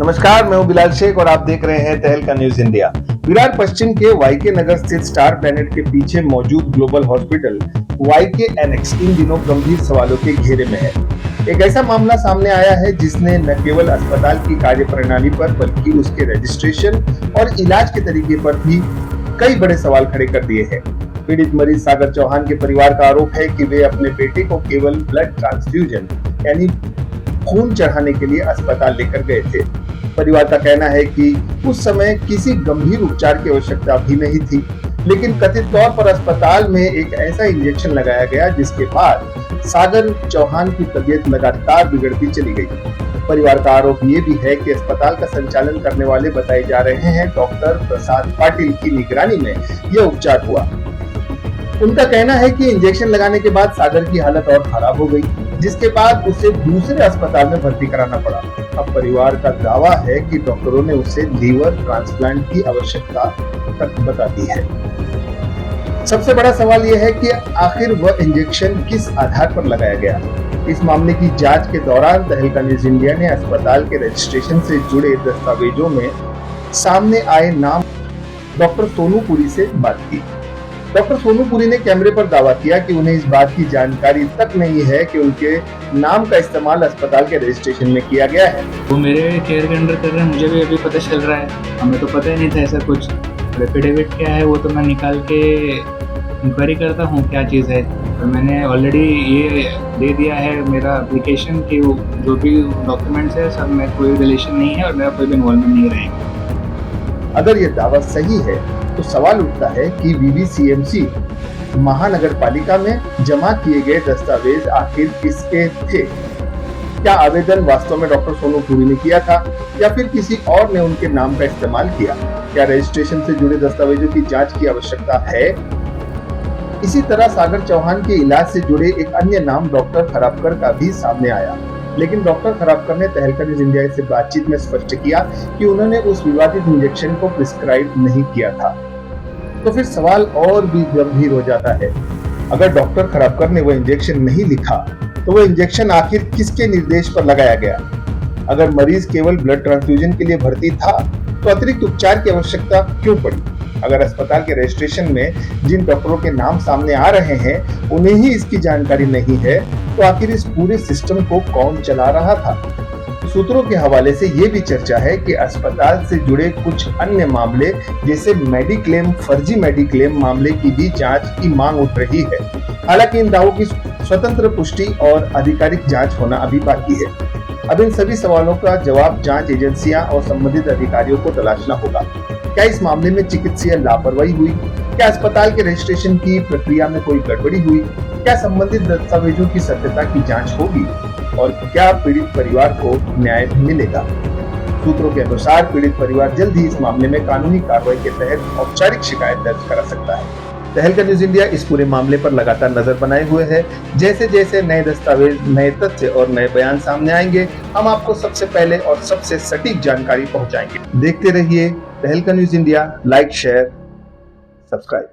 नमस्कार, मैं हूं बिलाल शेख और आप देख रहे हैं तहलका न्यूज इंडिया। विरार पश्चिम के वाईके नगर स्थित स्टार प्लैनेट के पीछे मौजूद ग्लोबल हॉस्पिटल वाईके एनेक्स इन दिनों गंभीर सवालों के घेरे में है। एक ऐसा मामला सामने आया है जिसने न केवल अस्पताल की कार्यप्रणाली पर बल्कि उसके रजिस्ट्रेशन और इलाज के तरीके पर भी कई बड़े सवाल खड़े कर दिए हैं। पीड़ित मरीज सागर चौहान के परिवार का आरोप है कि वे अपने बेटे को केवल ब्लड ट्रांसफ्यूजन यानी खून चढ़ाने के लिए अस्पताल लेकर गए थे। परिवार का कहना है कि उस समय किसी गंभीर उपचार की आवश्यकता भी नहीं थी, लेकिन कथित तौर पर अस्पताल में एक ऐसा इंजेक्शन लगाया गया जिसके बाद सागर चौहान की तबीयत लगातार बिगड़ती चली गई। परिवार का आरोप ये भी है कि अस्पताल का संचालन करने वाले बताए जा रहे हैं डॉक्टर प्रसाद पाटिल की निगरानी में यह उपचार हुआ। उनका कहना है कि इंजेक्शन लगाने के बाद सागर की हालत और खराब हो गई, जिसके बाद उसे दूसरे अस्पताल में भर्ती कराना पड़ा। अब परिवार का दावा है कि डॉक्टरों ने उसे लीवर ट्रांसप्लांट की आवश्यकता तक बता दी है। सबसे बड़ा सवाल यह है कि आखिर वह इंजेक्शन किस आधार पर लगाया गया। इस मामले की जांच के दौरान तहलका न्यूज इंडिया ने अस्पताल के रजिस्ट्रेशन से जुड़े दस्तावेजों में सामने आए नाम डॉक्टर सोनू पुरी से बात की। डॉक्टर सोनू पुरी ने कैमरे पर दावा किया कि उन्हें इस बात की जानकारी तक नहीं है कि उनके नाम का इस्तेमाल अस्पताल के रजिस्ट्रेशन में किया गया है। वो मेरे केयर के अंडर कर रहे हैं, मुझे भी अभी पता चल रहा है। हमें तो पता ही नहीं था ऐसा कुछ। एफिडेविट क्या है वो तो मैं निकाल के इंक्वायरी करता हूँ क्या चीज़ है। तो मैंने ऑलरेडी ये दे दिया है मेरा एप्लीकेशन कि जो भी डॉक्यूमेंट्स है सब में कोई रिलेशन नहीं है और मेरा कोई भी इन्वॉल्वमेंट नहीं रहेगा। अगर ये दावा सही है तो सवाल उठता है कि वीवीसीएमसी महानगर पालिका में जमा किए गए दस्तावेज आखिर किसके थे। क्या आवेदन वास्तव में डॉक्टर सोनू पुरी ने किया था या फिर किसी और ने उनके नाम का इस्तेमाल किया। क्या रजिस्ट्रेशन से जुड़े दस्तावेजों की जांच की आवश्यकता है। इसी तरह सागर चौहान के इलाज से जुड़े एक अन्य नाम डॉक्टर खराबकर का भी सामने आया, लेकिन डॉक्टर खराबकर ने तहलका न्यूज इंडिया से बातचीत में स्पष्ट किया कि उन्होंने उस विवादित इंजेक्शन को प्रिस्क्राइब नहीं किया था। तो फिर सवाल और भी गंभीर हो जाता है। अगर डॉक्टर खराबकर ने वो इंजेक्शन नहीं लिखा तो वो इंजेक्शन आखिर किसके निर्देश पर लगाया गया। अगर मरीज केवल ब्लड ट्रांसफ्यूजन के लिए भर्ती था तो अतिरिक्त उपचार की आवश्यकता क्यों पड़ी। अगर अस्पताल के रजिस्ट्रेशन में जिन डॉक्टरों के नाम सामने आ रहे हैं उन्हें ही इसकी जानकारी नहीं है तो आखिर इस पूरे सिस्टम को कौन चला रहा था। सूत्रों के हवाले से ये भी चर्चा है कि अस्पताल से जुड़े कुछ अन्य मामले जैसे मेडिक्लेम, फर्जी मेडिक्लेम मामले की भी जांच की मांग उठ रही है। हालांकि इन दावों की स्वतंत्र पुष्टि और आधिकारिक जांच होना अभी बाकी है। अब इन सभी सवालों का जवाब जांच एजेंसियां और संबंधित अधिकारियों को तलाशना होगा। क्या इस मामले में चिकित्सीय लापरवाही हुई, क्या अस्पताल के रजिस्ट्रेशन की प्रक्रिया में कोई गड़बड़ी हुई, क्या संबंधित दस्तावेजों की सत्यता की जांच होगी और क्या पीड़ित परिवार को न्याय मिलेगा। सूत्रों के अनुसार पीड़ित परिवार जल्द ही इस मामले में कानूनी कार्रवाई के तहत औपचारिक शिकायत दर्ज करा सकता है। तहलका न्यूज इंडिया इस पूरे मामले पर लगातार नजर बनाए हुए है। जैसे जैसे नए दस्तावेज, नए तथ्य और नए बयान सामने आएंगे हम आपको सबसे पहले और सबसे सटीक जानकारी पहुंचाएंगे। देखते रहिए तहलका news India. Like, share, subscribe.